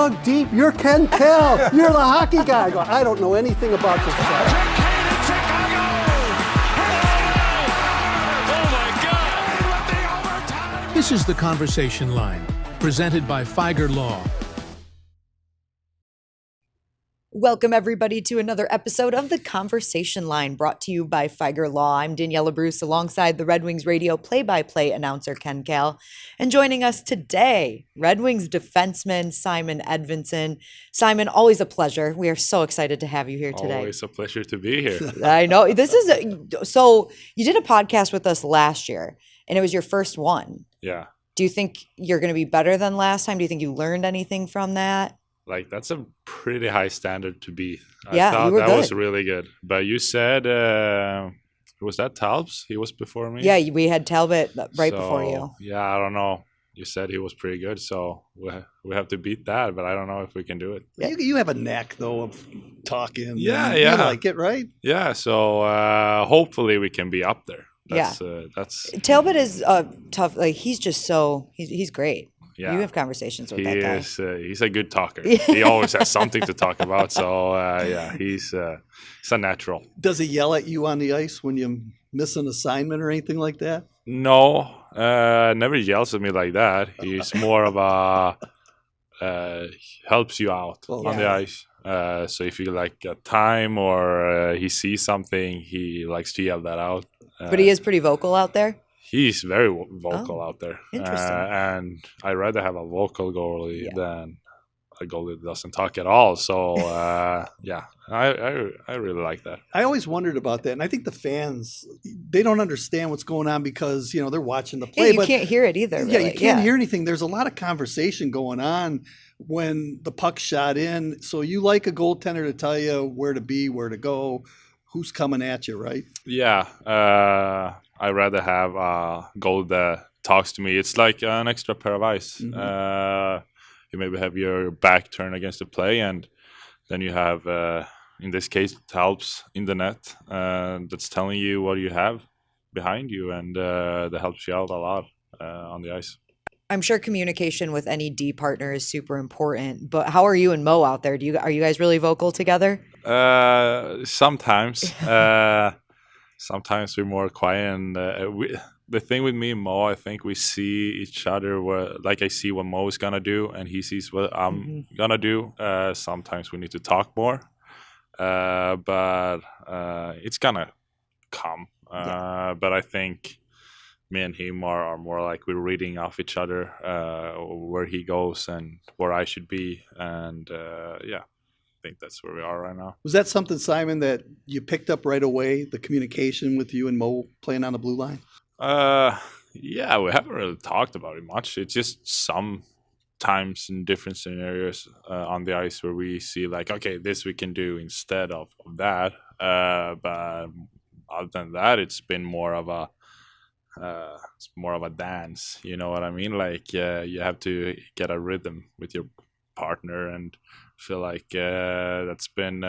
dug deep. You're Ken Kell. You're the hockey guy. I go, I don't know anything about this guy. This is The Conversation Line, presented by Fieger Law. Welcome, everybody, to another episode of The Conversation Line, brought to you by Fieger Law. I'm Daniella Bruce, alongside the Red Wings radio play-by-play announcer, Ken Kell. And joining us today, Red Wings defenseman Simon Edvinsson. Simon, always a pleasure. We are so excited to have you here today. Always a pleasure to be here. I know. So you did a podcast with us last year, and it was your first one. Yeah. Do you think you're going to be better than last time? Do you think you learned anything from that? Like, that's a pretty high standard to be. Yeah, I thought you were that good. was really good. But you said, was that Talbs? He was before me? Yeah, we had Talbot right before you. Yeah, I don't know. You said he was pretty good, so we have to beat that, but I don't know if we can do it. Yeah. You have a knack, though, of talking. Yeah, You yeah. like it, right? Yeah, so hopefully we can be up there. That's Talbot is tough. Like, he's just he's great. Yeah. You have conversations with that guy. He's a good talker. He always has something to talk about. So he's a natural. Does he yell at you on the ice when you miss an assignment or anything like that? No, never yells at me like that. He's more of a helps you out on the ice. So if you like a time or he sees something, he likes to yell that out. But he is pretty vocal out there. He's very vocal out there. Interesting. And I'd rather have a vocal goalie than a goalie that doesn't talk at all. So, I really like that. I always wondered about that. And I think the fans, they don't understand what's going on because, they're watching the play. Yeah, you can't hear it either. Yeah, really. you can't hear anything. There's a lot of conversation going on when the puck's shot in. So you like a goaltender to tell you where to be, where to go, who's coming at you, right? Yeah. I'd rather have a goal that talks to me. It's like an extra pair of eyes. Mm-hmm. You maybe have your back turned against the play, and then you have, in this case, Talbs in the net that's telling you what you have behind you, and that helps you out a lot on the ice. I'm sure communication with any D partner is super important. But how are you and Mo out there? Are you guys really vocal together? Sometimes. Sometimes we're more quiet, and the thing with me and Mo, I think we see each other like I see what Mo is gonna do, and he sees what I'm gonna do. Sometimes we need to talk more, but it's gonna come. But I think me and him are more like we're reading off each other, where he goes and where I should be, and I think that's where we are right now. Was that something, Simon, that you picked up right away, the communication with you and Mo playing on the blue line? Yeah, we haven't really talked about it much. It's just sometimes in different scenarios on the ice where we see like, okay, this we can do instead of that. But other than that, it's been more of a dance. You know what I mean? Like you have to get a rhythm with your partner, and feel like that's been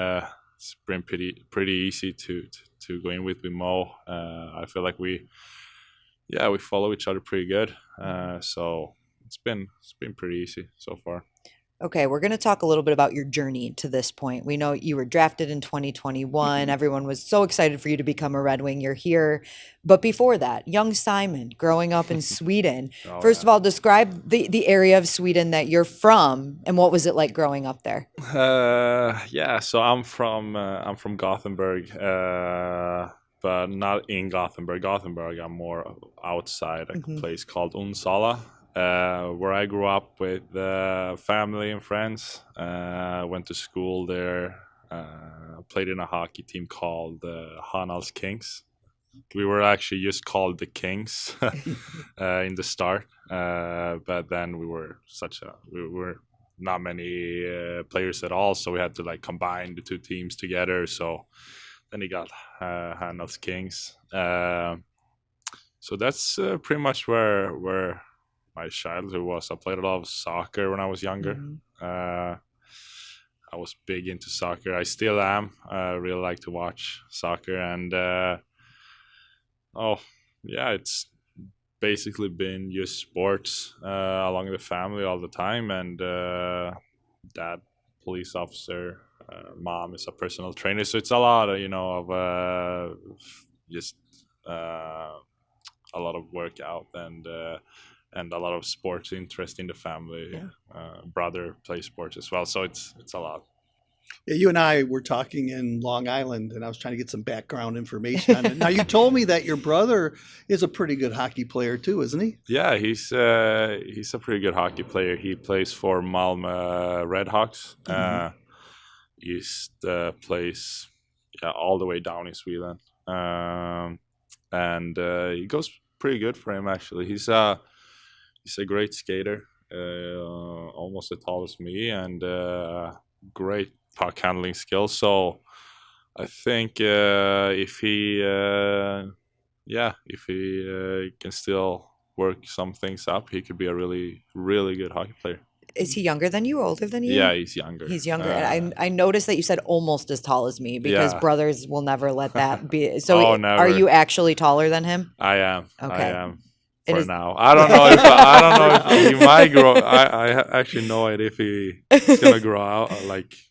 it's been pretty easy to go in with Mo. I feel like we follow each other pretty good. So it's been pretty easy so far. Okay, we're going to talk a little bit about your journey to this point. We know you were drafted in 2021. Everyone was so excited for you to become a Red Wing. You're here. But before that, young Simon, growing up in Sweden. First of all, describe the area of Sweden that you're from, and what was it like growing up there? So I'm from Gothenburg, but not in Gothenburg. I'm more outside a place called Onsala. Where I grew up with family and friends. Went to school there. Played in a hockey team called Hanals Kings. We were actually just called the Kings in the start, but then we were not many players at all, so we had to like combine the two teams together. So then he got Hanals Kings. So that's pretty much where my childhood was. I played a lot of soccer when I was younger. I was big into soccer. I still am. I really like to watch soccer, and it's basically been just sports along the family all the time, and dad, police officer, mom is a personal trainer. So it's a lot of, of just a lot of workout and a lot of sports interest in the family. Yeah. Brother plays sports as well, so it's a lot. Yeah, you and I were talking in Long Island, and I was trying to get some background information on it. Now, you told me that your brother is a pretty good hockey player too, isn't he? Yeah, he's a pretty good hockey player. He plays for Malmö Redhawks. He plays all the way down in Sweden, and it goes pretty good for him actually. He's a great skater, almost as tall as me, and great puck handling skills. So I think if he can still work some things up, he could be a really, really good hockey player. Is he younger than you, older than you? Yeah, he's younger. He's younger. And I noticed that you said almost as tall as me because brothers will never let that be. So never. Are you actually taller than him? I am. Okay. I am. For now, I don't know if he might grow. I actually know it if he's gonna grow out,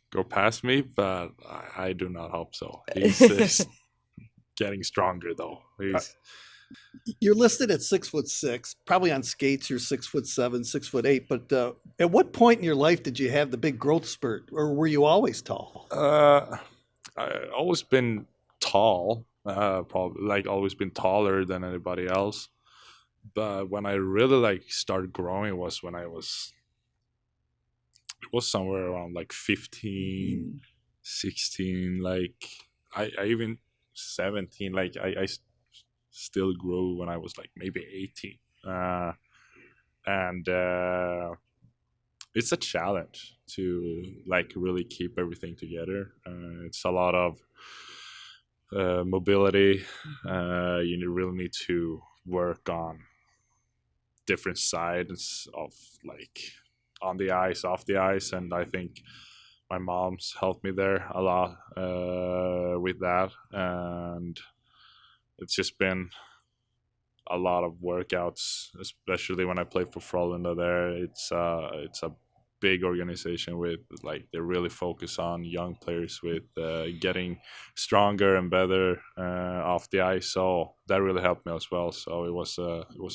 go past me, but I do not hope so. He's getting stronger though. You're listed at 6'6". Probably on skates, you're 6'7", 6'8". But at what point in your life did you have the big growth spurt, or were you always tall? I always been tall. Probably always been taller than anybody else. But when I really started growing was when it was somewhere around 15, 16. I even 17. I still grew when I was maybe 18. And it's a challenge to really keep everything together. It's a lot of mobility. You really need to work on different sides of on the ice, off the ice, and I think my mom's helped me there a lot with that, and it's just been a lot of workouts, especially when I played for Frölunda there. It's a big organization with they really focus on young players with getting stronger and better off the ice, so that really helped me as well. So it was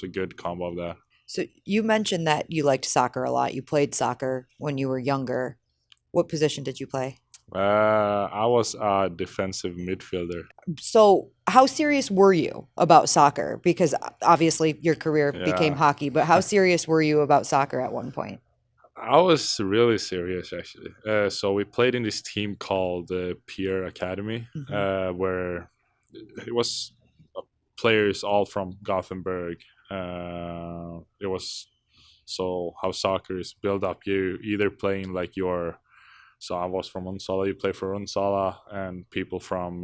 a good combo of that. So you mentioned that you liked soccer a lot. You played soccer when you were younger. What position did you play? I was a defensive midfielder. So how serious were you about soccer? Because obviously your career became hockey, but how serious were you about soccer at one point? I was really serious, actually. So we played in this team called Peer Academy, where it was players all from Gothenburg. It was so how soccer is built up. You either playing so I was from Onsala, you play for Onsala, and people from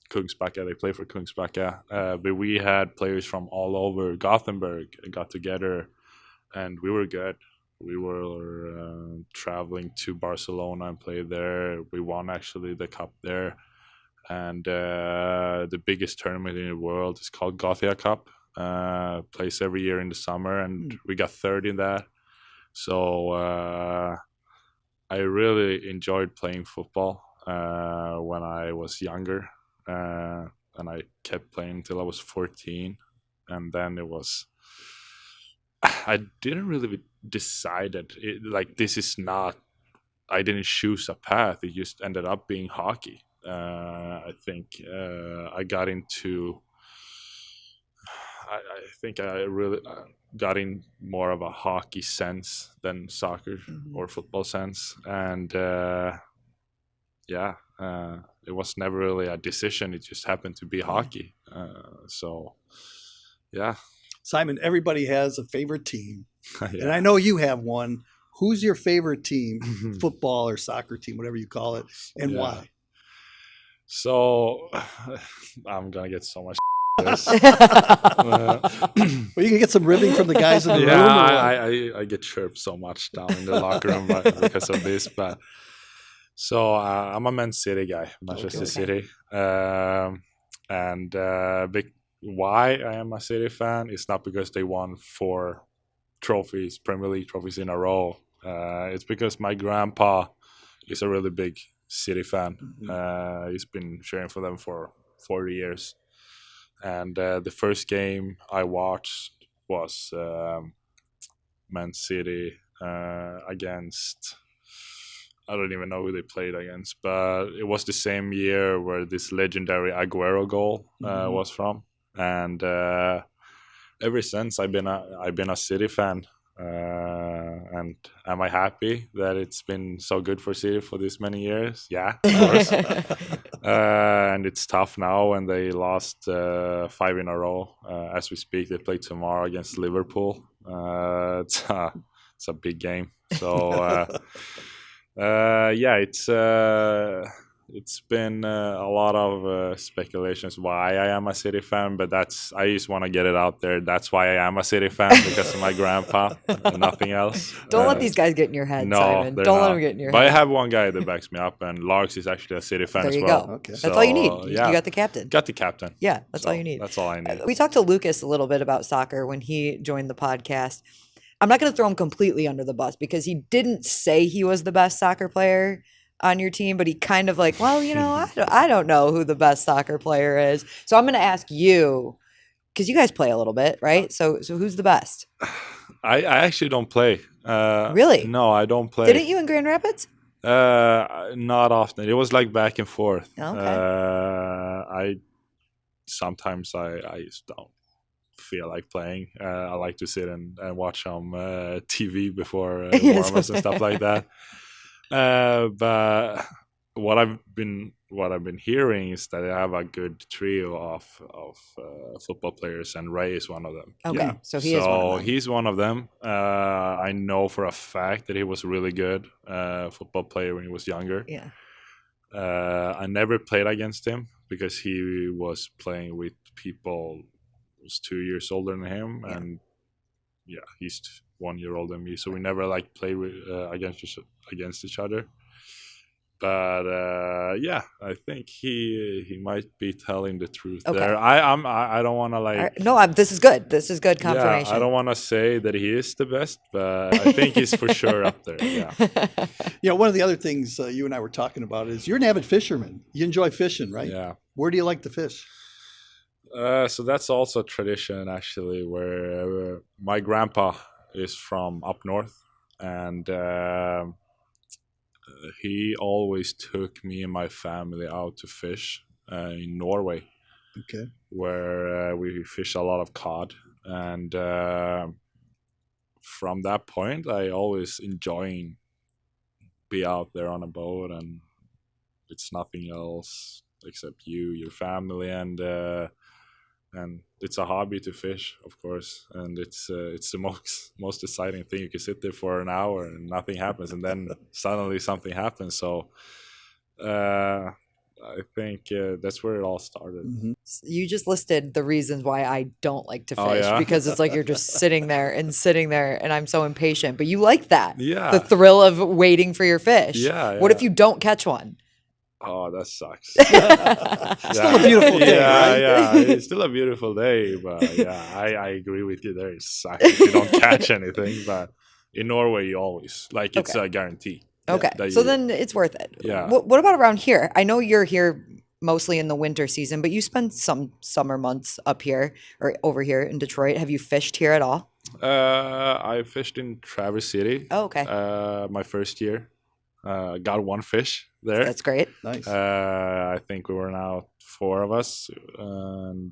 Kungsbacka, they play for Kungsbacka. But we had players from all over Gothenburg got together, and we were good. We were traveling to Barcelona and played there. We won actually the cup there, and the biggest tournament in the world is called Gothia Cup. Plays every year in the summer, and we got third in that. So I really enjoyed playing football when I was younger, and I kept playing until I was 14, and then it was. I didn't really decide it, this is not. I didn't choose a path. It just ended up being hockey. I think I got into. I think I really got in more of a hockey sense than soccer or football sense, and it was never really a decision. It just happened to be hockey. So, yeah. Simon, everybody has a favorite team, and I know you have one. Who's your favorite team, football or soccer team, whatever you call it, and why? So, I'm gonna get so much. Well, you can get some ribbing from the guys in the room. Yeah, I get chirped so much down in the locker room because of this. But so I'm a Man City guy, Manchester City, and why I am a City fan is not because they won 4 trophies, Premier League trophies in a row. It's because my grandpa is a really big City fan. He's been cheering for them for 40 years. And the first game I watched was Man City against, I don't even know who they played against, but it was the same year where this legendary Aguero goal was from. And ever since I've been a City fan. And am I happy that it's been so good for City for this many years? Yeah, of course. And it's tough now when they lost 5 in a row. As we speak, they play tomorrow against Liverpool. It's a big game. So yeah, it's been a lot of speculations why I am a City fan, but I just want to get it out there. That's why I am a City fan, because of my grandpa, and nothing else. Don't let these guys get in your head, No, Simon. they're Don't let not. them get in your But head. I have one guy that backs me up, and Larks is actually a City fan There as you well. go. Okay. That's all you need. Yeah. You got the captain. Got the captain. Yeah, that's So all you need. That's all I need. We talked to Lucas a little bit about soccer when he joined the podcast. I'm not going to throw him completely under the bus because he didn't say he was the best soccer player on your team, but he kind of like, well, I don't know who the best soccer player is. So I'm going to ask you, because you guys play a little bit, right? So who's the best? I actually don't play. Really? No, I don't play. Didn't you in Grand Rapids? Not often. It was like back and forth. Okay. Sometimes I just don't feel like playing. I like to sit and watch some TV before warm-ups and stuff like that. But what I've been hearing is that they have a good trio of football players, and Ray is one of them. Okay, Yeah. so he is one of them. He's one of them. I know for a fact that he was really good football player when he was younger. Yeah. I never played against him because he was playing with people who was 2 years older than him, and he's 1 year older than me, so we never played with, against each other. But I think he might be telling the truth there. I don't want to No, this is good. This is good confirmation. I don't want to say that he is the best, but I think he's for sure up there. Yeah. One of the other things you and I were talking about is you're an avid fisherman. You enjoy fishing, right? Yeah. Where do you like to fish? So that's also a tradition, actually, where my grandpa is from up north, and he always took me and my family out to fish in Norway. Okay. Where we fish a lot of cod, and from that point I always enjoying be out there on a boat, and it's nothing else except your family, and it's a hobby to fish, of course, and it's the most exciting thing. You can sit there for an hour and nothing happens, and then suddenly something happens. So I think that's where it all started. Mm-hmm. You just listed the reasons why I don't like to fish, Oh, yeah? because it's like you're just sitting there, and I'm so impatient. But you like that. Yeah. The thrill of waiting for your fish. Yeah, What yeah. if you don't catch one? Oh, that sucks. Still a beautiful day, right? Yeah, it's still a beautiful day, but I agree with you there. It sucks if you don't catch anything, but in Norway you always it's a guarantee. Okay. that So you- then it's worth it. Yeah. What about around here? I know you're here mostly in the winter season, but you spend some summer months up here or over here in Detroit. Have you fished here at all? I fished in Traverse City. Oh, okay. My first year. Got one fish there. That's great. Nice. I think we were now 4 of us, and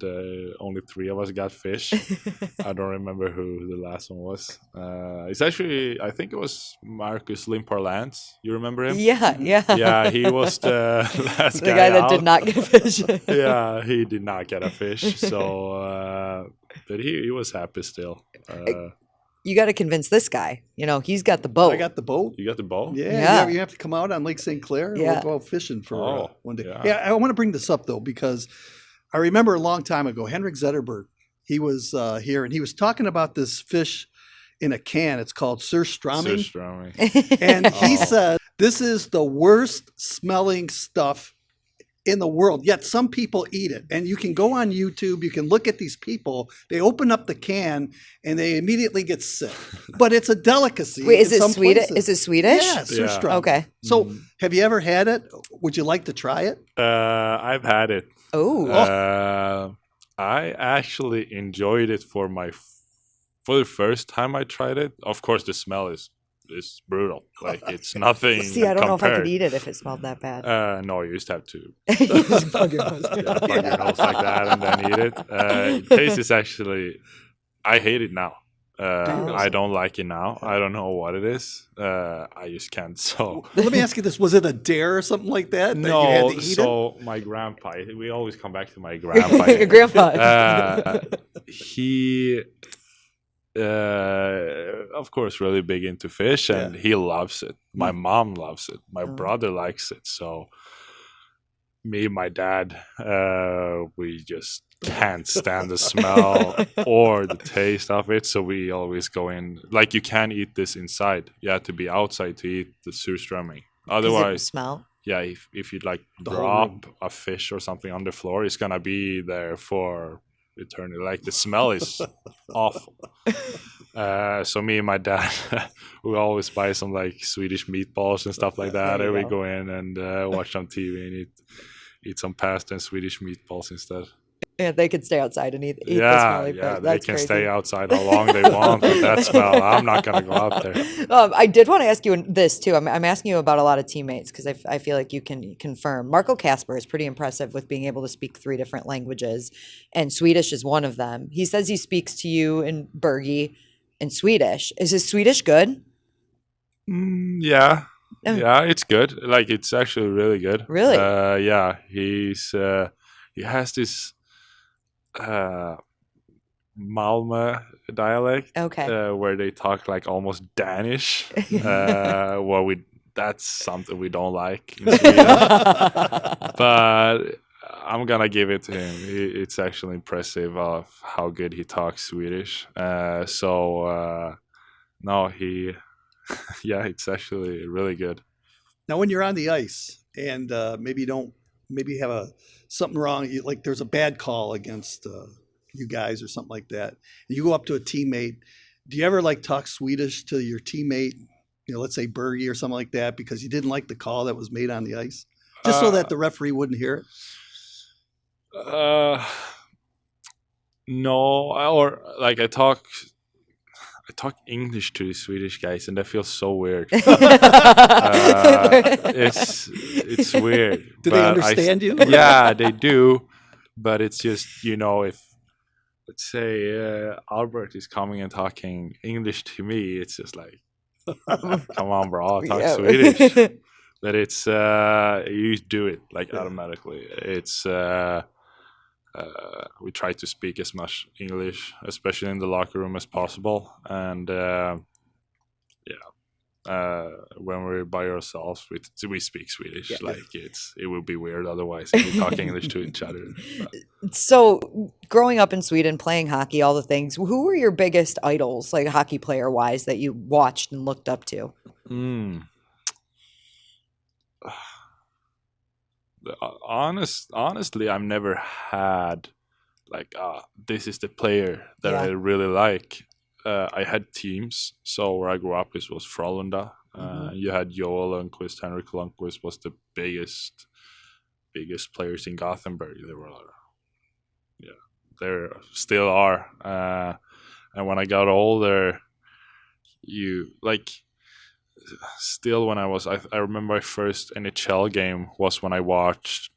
only 3 of us got fish. I don't remember who the last one was. It's actually, I think it was Marcus Limparlance. You remember him? Yeah. Yeah, he was the last The guy that out. did not get a fish. Yeah, he did not get a fish. So, but he was happy still. You got to convince this guy. He's got the boat. I got the boat. You got the bow? Yeah. You have to come out on Lake St. Clair. Yeah. We'll go out fishing for one day. yeah. Yeah, I want to bring this up, though, because I remember a long time ago, Henrik Zetterberg, he was here, and he was talking about this fish in a can. It's called Surströmming. Surströmming. And he said, this is the worst smelling stuff in the world, yet some people eat it. And you can go on YouTube, you can look at these people, they open up the can and they immediately get sick. But it's a delicacy. Wait, is in it some Swedish? places. Is it Swedish? Yeah, Surströmming. Okay. So have you ever had it? Would you like to try it? I've had it. Oh. I actually enjoyed it for the first time I tried it. Of course, the smell is brutal. Like, it's nothing. See, I don't know if I could compared. eat it if it smelled that bad. No, you just have to You just plug your nose. plug your nose like that and then eat it. It tastes actually. I hate it now. I don't like it now. I don't know what it is. I just can't. So Let me ask you this: was it a dare or something like that? You had to eat so my grandpa. We always come back to my grandpa. Your grandpa. He, of course, really big into fish, and he loves it. My mom loves it. My brother likes it. So me and my dad, we just can't stand the smell or the taste of it. So we always go in. Like, you can't eat this inside. You have to be outside to eat the surströmming. Otherwise, smell. yeah, if you like whole drop a fish or something on the floor, it's gonna be there for eternity. Like, the smell is awful. So me and my dad, we always buy some like Swedish meatballs and stuff like that. There you And we go. go in and watch some TV and eat some pasta and Swedish meatballs instead. Yeah, they could stay outside and eat the smelly fish. They That's can crazy. stay outside how long they want with that smell. I'm not gonna go out there. I did want to ask you this too. I'm asking you about a lot of teammates because I feel like you can confirm. Marco Kasper is pretty impressive with being able to speak 3 different languages, and Swedish is one of them. He says he speaks to you in Bergie in Swedish. Is his Swedish good? Yeah. Oh. Yeah, it's good. Like, it's actually really good. Really? Yeah, he has this Malmö dialect, Okay. where they talk like almost Danish. That's something we don't like in Sweden. But I'm gonna give it to him. It's actually impressive of how good he talks Swedish. No, yeah, it's actually really good. Now, when you're on the ice and maybe you have something wrong, like there's a bad call against you guys or something like that, and you go up to a teammate. Do you ever like talk Swedish to your teammate? Let's say Bergie or something like that, because you didn't like the call that was made on the ice, just so that the referee wouldn't hear it. No, or like I talk English to the Swedish guys, and that feels so weird. It's weird. Do they understand you? Yeah, they do. But it's just, if, let's say, Albert is coming and talking English to me, it's just like, come on, bro, I'll talk Swedish. But it's, you do it like automatically. It's, we try to speak as much English, especially in the locker room, as possible. And when we're by ourselves, we speak Swedish. Yeah. Like, it would be weird otherwise if we talk English to each other. So, growing up in Sweden, playing hockey, all the things, who were your biggest idols, like hockey player wise, that you watched and looked up to? Honestly, I've never had like this is the player that I really like. I had teams. So where I grew up, this was Frölunda. You had Joel Lundqvist, Henrik Lundqvist was the biggest players in Gothenburg. They were, they still are. And when I got older, still when I remember my first NHL game was when I watched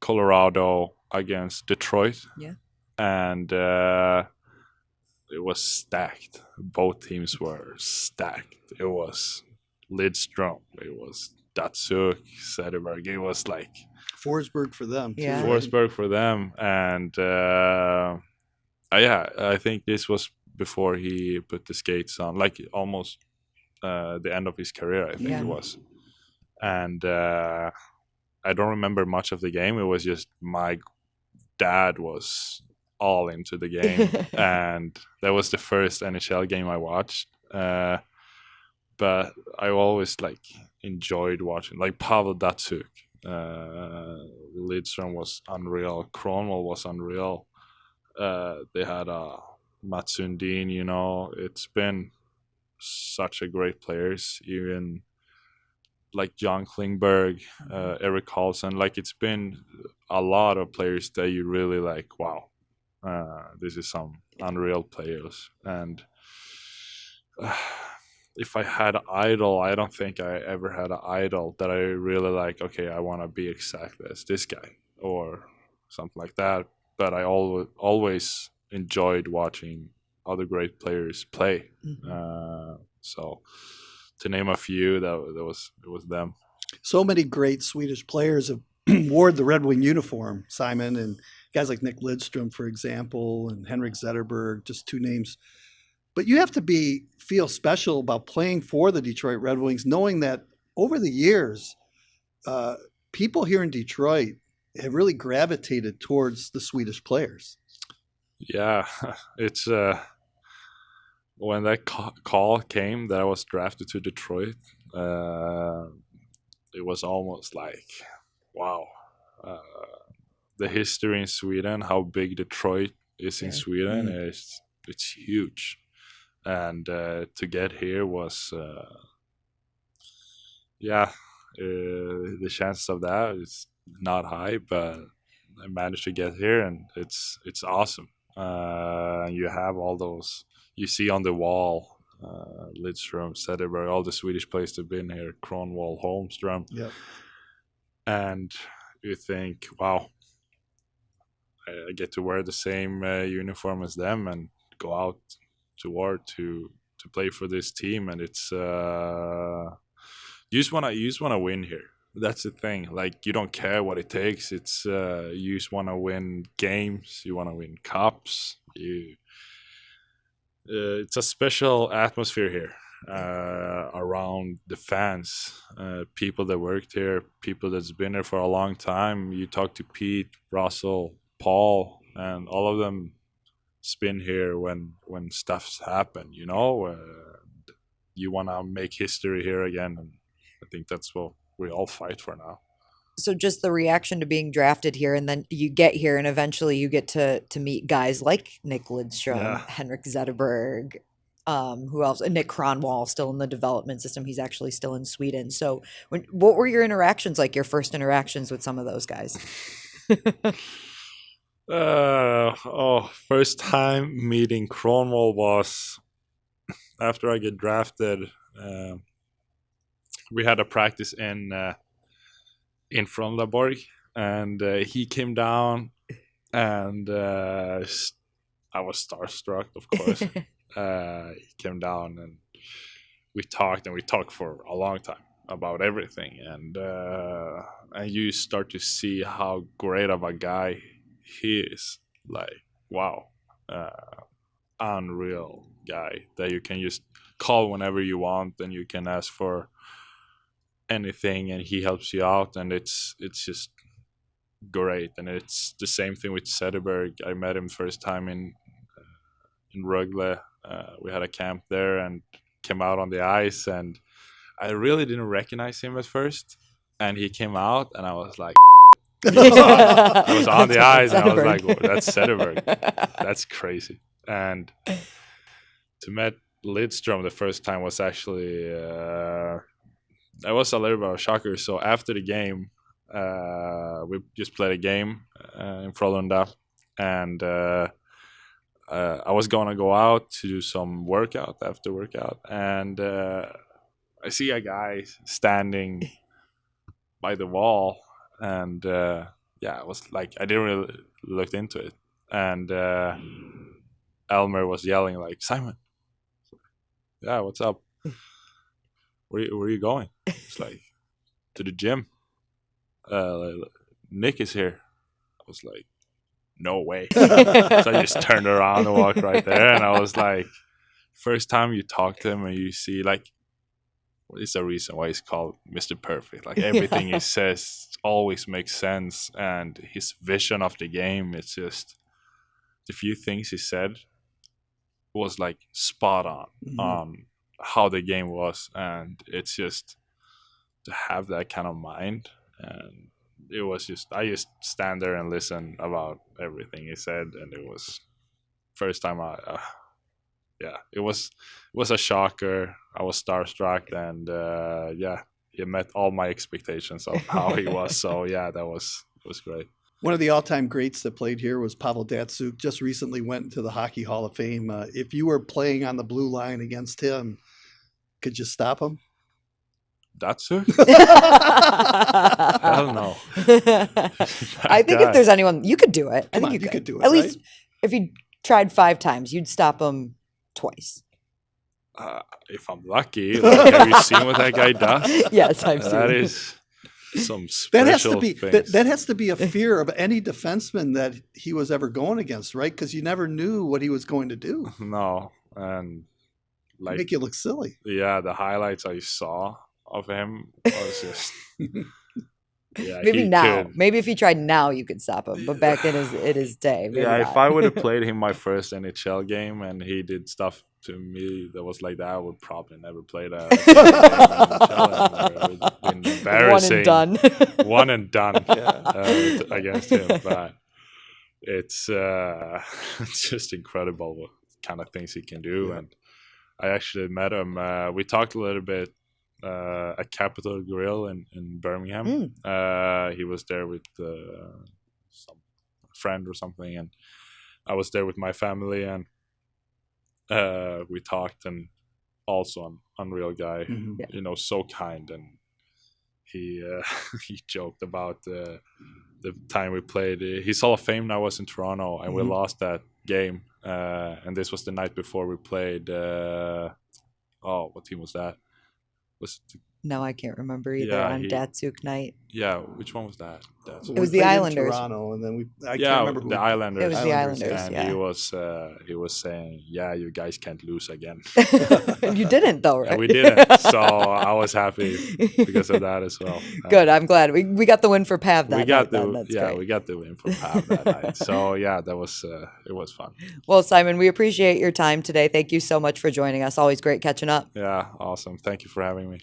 Colorado against Detroit. Yeah. And it was stacked. Both teams were stacked. It was Lidstrom. It was Datsyuk, Sederberg. It was like Forsberg for them. Too, Yeah. right? Forsberg for them. And I think this was before he put the skates on, like almost the end of his career, I think it was. And I don't remember much of the game. It was just my dad was all into the game. And that was the first NHL game I watched. But I always enjoyed watching, like Pavel Datsyuk Lidström was unreal. Kronwall was unreal. They had Mats Sundin, you know. It's been such a great players, even like John Klingberg, Eric Carlson. Like, it's been a lot of players that you really like, wow, this is some unreal players. And if I had an idol, I don't think I ever had an idol that I really like, okay, I want to be exactly as this guy or something like that. But I always enjoyed watching other great players play. So to name a few, it was them. So many great Swedish players have wore the Red Wing uniform, Simon, and guys like Nick Lidström, for example, and Henrik Zetterberg, just two names. But you have to feel special about playing for the Detroit Red Wings, knowing that over the years, people here in Detroit have really gravitated towards the Swedish players. Yeah, it's when that call came that I was drafted to Detroit, it was almost like, wow, the history in Sweden, how big Detroit is in Sweden, it's huge. And to get here was, the chances of that is not high, but I managed to get here, and it's awesome. You have all those you see on the wall, Lidström, Sederberg, all the Swedish players that have been here, Kronwall, Holmström. Yep. And you think, wow, I get to wear the same uniform as them and go out to war to play for this team. And it's you just wanna win here. That's the thing. Like, you don't care what it takes. It's you just wanna win games. You wanna win cups. It's a special atmosphere here around the fans, people that worked here, people that's been here for a long time. You talk to Pete, Russell, Paul, and all of them been here when stuff's happened, you know. You want to make history here again, and I think that's what we all fight for now. So just the reaction to being drafted here, and then you get here, and eventually you get to meet guys like Nick Lidström, Henrik Zetterberg, who else? Nick Kronwall, still in the development system. He's actually still in Sweden. So what were your interactions like, your first interactions with some of those guys? First time meeting Kronwall was after I get drafted. We had a practice in Frölundaborg, and he came down, and I was starstruck, of course. He came down, and we talked for a long time about everything, and you start to see how great of a guy he is. Like, wow, unreal guy that you can just call whenever you want, and you can ask for anything, and he helps you out, and it's just great. And it's the same thing with Sederberg. I met him first time in Rögle. We had a camp there and came out on the ice, and I really didn't recognize him at first, and he came out, and I was like, I was on the ice, and I was like, well, that's Sederberg. That's crazy. And to meet Lidström the first time was actually I was a little bit of a shocker. So after the game, we just played a game in Frölunda, and I was gonna go out to do some workout after workout, and I see a guy standing by the wall, and it was like, I didn't really look into it, and Elmer was yelling like, "Simon, yeah, what's up? Where are you going?" It's like, "To the gym. Nick is here." I was like, no way. So I just turned around and walked right there, and I was like, first time you talk to him and you see, like, what is the reason why he's called Mr. Perfect? Like, everything he says always makes sense, and his vision of the game, it's just, the few things he said was like spot on how the game was, and it's just to have that kind of mind and it was just I just stand there and listen about everything he said, and it was first time it was a shocker. I was starstruck, and he met all my expectations of how he was. So yeah, it was great. One of the all-time greats that played here was Pavel Datsyuk. Just recently went into the Hockey Hall of Fame. If you were playing on the blue line against him, could you stop him? Datsyuk? Hell no. I think if there's anyone, you could do it. I think you could do it. At least if you tried 5 times, you'd stop him twice. If I'm lucky, like, have you seen what that guy does? Yes, I've seen. That is some special that has to be a fear of any defenseman that he was ever going against, right? Because you never knew what he was going to do. No, and like make you look silly. Yeah, the highlights I saw of him was just. Yeah, maybe now. Maybe if he tried now, you could stop him. But back in his day, maybe not. If I would have played him my first NHL game and he did stuff to me that was like that, I would probably never play that. It would have been embarrassing. One and done. Against him. But it's just incredible what kind of things he can do. And I actually met him. We talked a little bit. At Capitol Grill in Birmingham. He was there with some friend or something, and I was there with my family, and we talked. And also an unreal guy, so kind, and he he joked about the time we played. His Hall of Fame now was in Toronto, and we lost that game. And this was the night before we played. What team was that? No, I can't remember either. On Datsyuk night. Yeah, which one was that? It was the Islanders. Toronto, and then I can't remember the Islanders. It was the Islanders. And he was saying, "Yeah, you guys can't lose again." You didn't though, right? Yeah, we didn't. So I was happy because of that as well. Good. I'm glad we got the win for Pav that night. We got the win for Pav that night. So yeah, that was it was fun. Well, Simon, we appreciate your time today. Thank you so much for joining us. Always great catching up. Yeah, awesome. Thank you for having me.